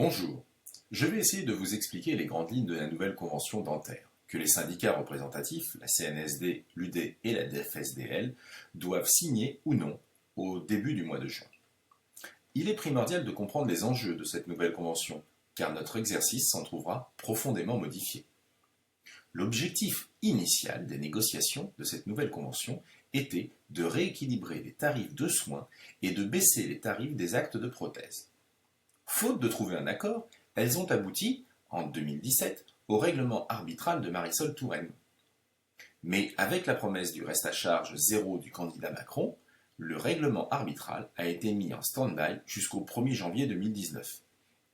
Bonjour, je vais essayer de vous expliquer les grandes lignes de la nouvelle convention dentaire, que les syndicats représentatifs, la CNSD, l'UD et la DFSDL, doivent signer ou non au début du mois de juin. Il est primordial de comprendre les enjeux de cette nouvelle convention, car notre exercice s'en trouvera profondément modifié. L'objectif initial des négociations de cette nouvelle convention était de rééquilibrer les tarifs de soins et de baisser les tarifs des actes de prothèse. Faute de trouver un accord, elles ont abouti, en 2017, au règlement arbitral de Marisol Touraine. Mais avec la promesse du reste à charge zéro du candidat Macron, le règlement arbitral a été mis en stand-by jusqu'au 1er janvier 2019.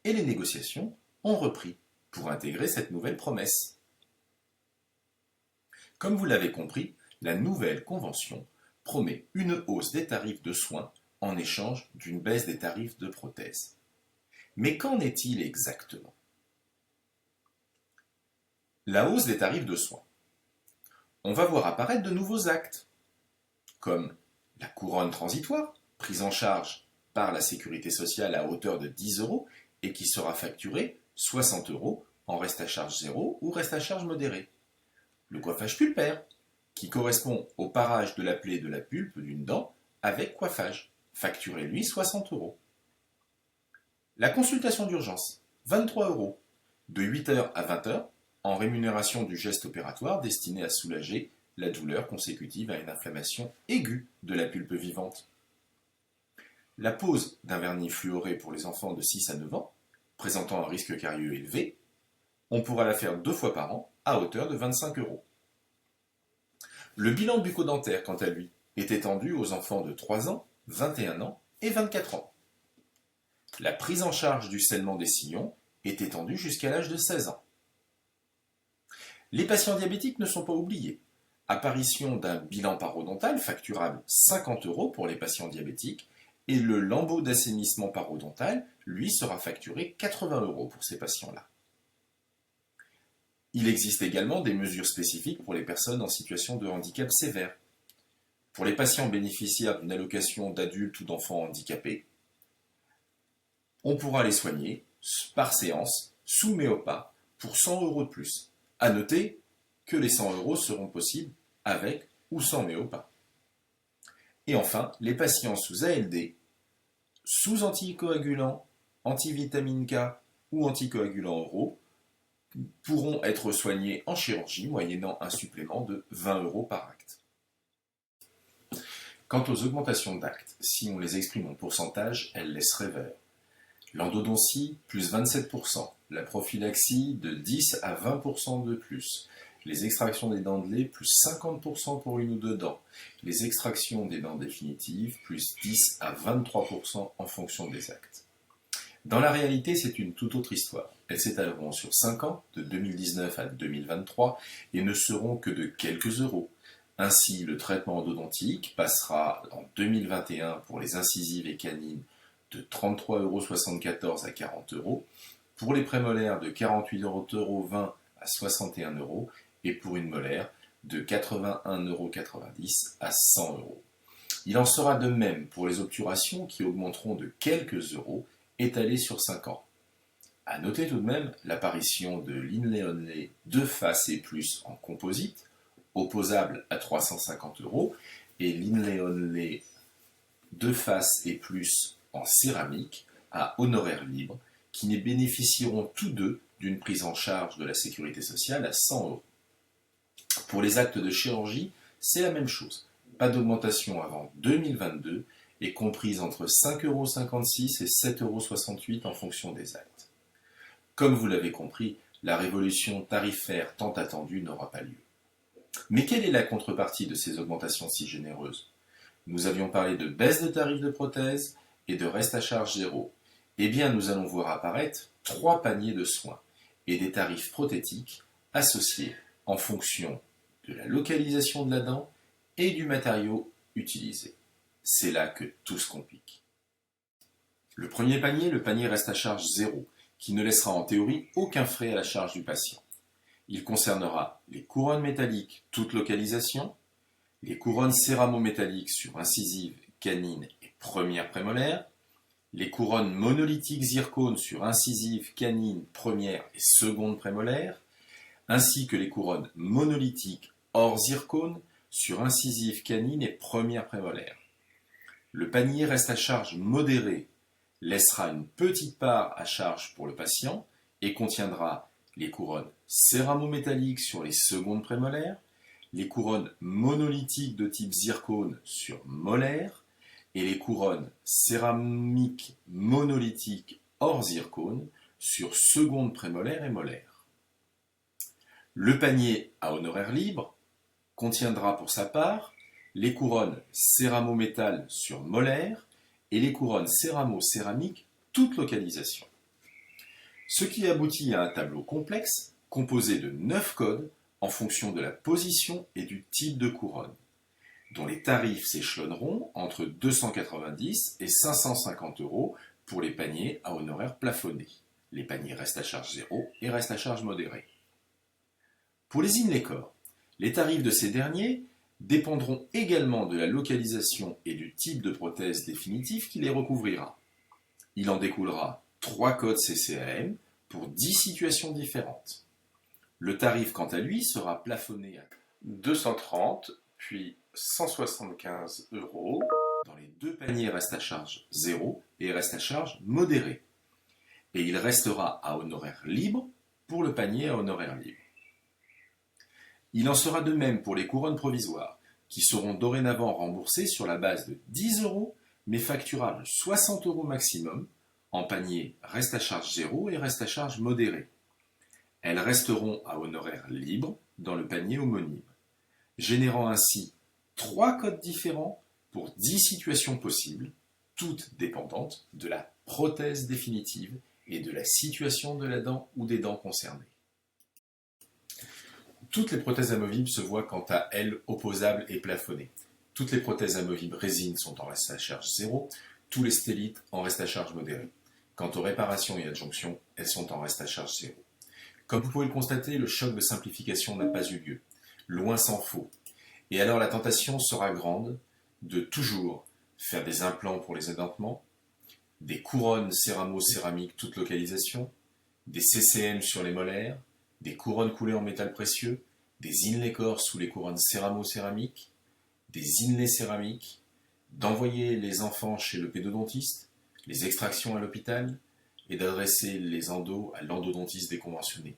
Et les négociations ont repris pour intégrer cette nouvelle promesse. Comme vous l'avez compris, la nouvelle convention promet une hausse des tarifs de soins en échange d'une baisse des tarifs de prothèses. Mais qu'en est-il exactement? La hausse des tarifs de soins. On va voir apparaître de nouveaux actes, comme la couronne transitoire, prise en charge par la sécurité sociale à hauteur de 10 € et qui sera facturée 60 € en reste à charge zéro ou reste à charge modéré. Le coiffage pulpaire, qui correspond au parage de la plaie de la pulpe d'une dent avec coiffage, facturé lui 60 €. La consultation d'urgence, 23 €, de 8 h à 20 h, en rémunération du geste opératoire destiné à soulager la douleur consécutive à une inflammation aiguë de la pulpe vivante. La pose d'un vernis fluoré pour les enfants de 6 à 9 ans, présentant un risque carieux élevé, on pourra la faire 2 fois par an à hauteur de 25 €. Le bilan bucco-dentaire, quant à lui, est étendu aux enfants de 3 ans, 21 ans et 24 ans. La prise en charge du scellement des sillons est étendue jusqu'à l'âge de 16 ans. Les patients diabétiques ne sont pas oubliés. Apparition d'un bilan parodontal facturable 50 € pour les patients diabétiques et le lambeau d'assainissement parodontal, lui, sera facturé 80 € pour ces patients-là. Il existe également des mesures spécifiques pour les personnes en situation de handicap sévère. Pour les patients bénéficiaires d'une allocation d'adultes ou d'enfants handicapés, on pourra les soigner par séance sous Méopa pour 100 € de plus. À noter que les 100 € seront possibles avec ou sans Méopa. Et enfin, les patients sous ALD, sous anticoagulants, antivitamine K ou anticoagulants oraux pourront être soignés en chirurgie moyennant un supplément de 20 € par acte. Quant aux augmentations d'actes, si on les exprime en pourcentage, elles laissent rêveur. L'endodontie, plus 27%, la prophylaxie de 10 à 20% de plus, les extractions des dents de lait, plus 50% pour une ou deux dents, les extractions des dents définitives, plus 10 à 23% en fonction des actes. Dans la réalité, c'est une toute autre histoire. Elles s'étaleront sur 5 ans, de 2019 à 2023, et ne seront que de quelques euros. Ainsi, le traitement endodontique passera en 2021 pour les incisives et canines de 33,74 € à 40 €, pour les prémolaires de 48,20 € à 61 € et pour une molaire de 81,90 € à 100 €. Il en sera de même pour les obturations qui augmenteront de quelques euros étalés sur 5 ans. A noter tout de même l'apparition de l'Inlay-Onlay 2 faces et plus en composite, opposable à 350 € et l'Inlay-Onlay 2 faces et plus en céramique à honoraires libres qui ne bénéficieront tous deux d'une prise en charge de la sécurité sociale à 100 €. Pour les actes de chirurgie, c'est la même chose. Pas d'augmentation avant 2022 et comprise entre 5,56 € et 7,68 € en fonction des actes. Comme vous l'avez compris, la révolution tarifaire tant attendue n'aura pas lieu. Mais quelle est la contrepartie de ces augmentations si généreuses? Nous avions parlé de baisse de tarifs de prothèses et de reste à charge zéro. Eh bien, nous allons voir apparaître 3 paniers de soins et des tarifs prothétiques associés en fonction de la localisation de la dent et du matériau utilisé. C'est là que tout se complique. Le premier panier, le panier reste à charge zéro, qui ne laissera en théorie aucun frais à la charge du patient. Il concernera les couronnes métalliques, toute localisation, les couronnes céramo-métalliques sur incisive, canine et première prémolaire, les couronnes monolithiques zircone sur incisives canines première et seconde prémolaire, ainsi que les couronnes monolithiques hors zircone sur incisives canines et première prémolaire. Le panier reste à charge modérée laissera une petite part à charge pour le patient et contiendra les couronnes céramo-métalliques sur les secondes prémolaires, les couronnes monolithiques de type zircone sur molaire et les couronnes céramiques monolithiques hors zircone sur seconde prémolaire et molaire. Le panier à honoraires libres contiendra pour sa part les couronnes céramo-métal sur molaire et les couronnes céramo-céramiques toute localisation. Ce qui aboutit à un tableau complexe composé de 9 codes en fonction de la position et du type de couronne, dont les tarifs s'échelonneront entre 290 et 550 € pour les paniers à honoraires plafonnés. Les paniers restent à charge zéro et restent à charge modérée. Pour les inlay corps, les tarifs de ces derniers dépendront également de la localisation et du type de prothèse définitive qui les recouvrira. Il en découlera 3 codes CCAM pour 10 situations différentes. Le tarif, quant à lui, sera plafonné à 230 puis 175 € dans les deux paniers reste à charge 0 et reste à charge modéré. Et il restera à honoraire libre pour le panier à honoraire libre. Il en sera de même pour les couronnes provisoires, qui seront dorénavant remboursées sur la base de 10 € mais facturables 60 € maximum, en panier reste à charge 0 et reste à charge modéré. Elles resteront à honoraire libre dans le panier homonyme, générant ainsi 3 codes différents pour 10 situations possibles, toutes dépendantes de la prothèse définitive et de la situation de la dent ou des dents concernées. Toutes les prothèses amovibles se voient quant à elles opposables et plafonnées. Toutes les prothèses amovibles résine sont en reste à charge 0, tous les stélites en reste à charge modéré. Quant aux réparations et adjonctions, elles sont en reste à charge 0. Comme vous pouvez le constater, le choc de simplification n'a pas eu lieu. Loin s'en faut. Et alors la tentation sera grande de toujours faire des implants pour les édentements, des couronnes céramo-céramiques toute localisation, des CCM sur les molaires, des couronnes coulées en métal précieux, des inlay corps sous les couronnes céramo-céramiques, des inlays céramiques, d'envoyer les enfants chez le pédodontiste, les extractions à l'hôpital, et d'adresser les endos à l'endodontiste déconventionné.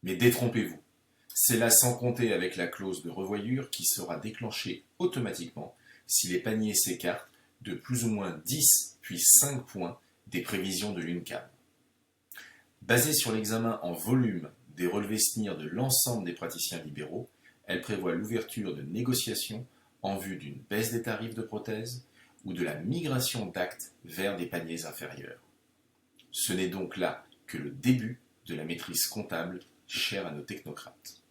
Mais détrompez-vous, c'est là sans compter avec la clause de revoyure qui sera déclenchée automatiquement si les paniers s'écartent de plus ou moins 10 puis 5 points des prévisions de l'UNCAM. Basée sur l'examen en volume des relevés SNIR de l'ensemble des praticiens libéraux, elle prévoit l'ouverture de négociations en vue d'une baisse des tarifs de prothèses ou de la migration d'actes vers des paniers inférieurs. Ce n'est donc là que le début de la maîtrise comptable chère à nos technocrates.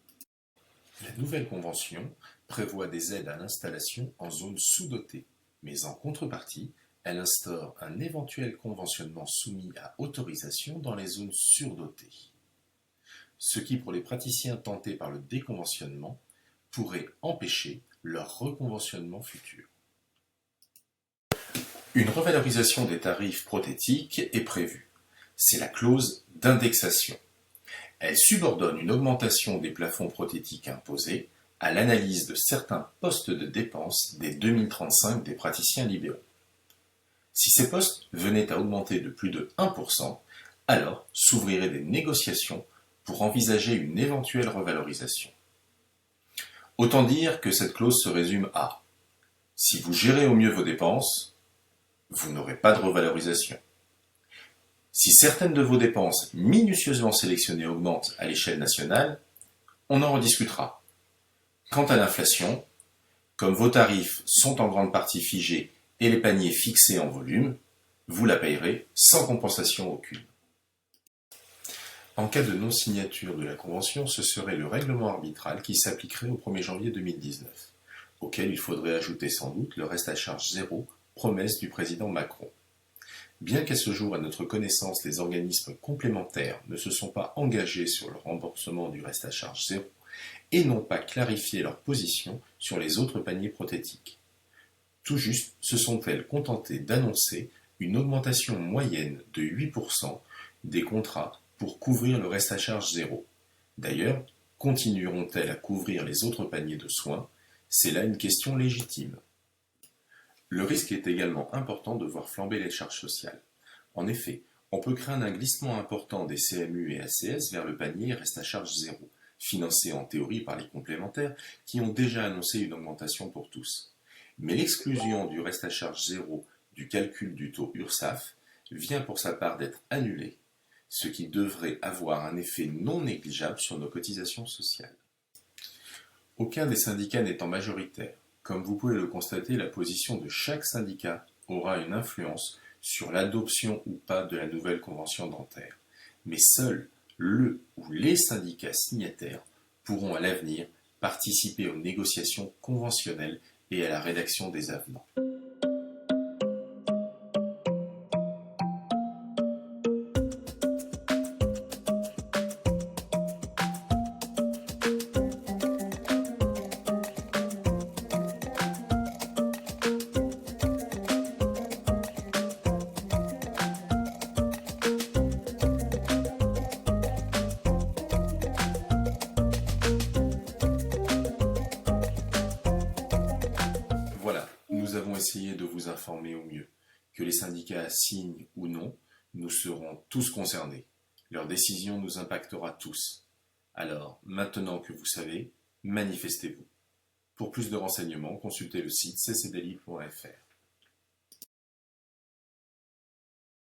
La nouvelle convention prévoit des aides à l'installation en zone sous-dotée, mais en contrepartie, elle instaure un éventuel conventionnement soumis à autorisation dans les zones surdotées. Ce qui, pour les praticiens tentés par le déconventionnement, pourrait empêcher leur reconventionnement futur. Une revalorisation des tarifs prothétiques est prévue. C'est la clause d'indexation. Elle subordonne une augmentation des plafonds prothétiques imposés à l'analyse de certains postes de dépenses dès 2035 des praticiens libéraux. Si ces postes venaient à augmenter de plus de 1%, alors s'ouvriraient des négociations pour envisager une éventuelle revalorisation. Autant dire que cette clause se résume à « si vous gérez au mieux vos dépenses, vous n'aurez pas de revalorisation. Si certaines de vos dépenses minutieusement sélectionnées augmentent à l'échelle nationale, on en rediscutera. Quant à l'inflation, comme vos tarifs sont en grande partie figés et les paniers fixés en volume, vous la payerez sans compensation aucune. En cas de non-signature de la convention, ce serait le règlement arbitral qui s'appliquerait au 1er janvier 2019, auquel il faudrait ajouter sans doute le reste à charge zéro, promesse du président Macron. Bien qu'à ce jour, à notre connaissance, les organismes complémentaires ne se sont pas engagés sur le remboursement du reste à charge zéro et n'ont pas clarifié leur position sur les autres paniers prothétiques. Tout juste se sont-elles contentées d'annoncer une augmentation moyenne de 8% des contrats pour couvrir le reste à charge zéro. D'ailleurs, continueront-elles à couvrir les autres paniers de soins? C'est là une question légitime. Le risque est également important de voir flamber les charges sociales. En effet, on peut craindre un glissement important des CMU et ACS vers le panier reste à charge zéro, financé en théorie par les complémentaires qui ont déjà annoncé une augmentation pour tous. Mais l'exclusion du reste à charge zéro du calcul du taux URSSAF vient pour sa part d'être annulée, ce qui devrait avoir un effet non négligeable sur nos cotisations sociales. Aucun des syndicats n'étant majoritaire, comme vous pouvez le constater, la position de chaque syndicat aura une influence sur l'adoption ou pas de la nouvelle convention dentaire. Mais seuls le ou les syndicats signataires pourront à l'avenir participer aux négociations conventionnelles et à la rédaction des avenants. Voilà, nous avons essayé de vous informer au mieux. Que les syndicats signent ou non, nous serons tous concernés. Leur décision nous impactera tous. Alors, maintenant que vous savez, manifestez-vous. Pour plus de renseignements, consultez le site ccdeli.fr.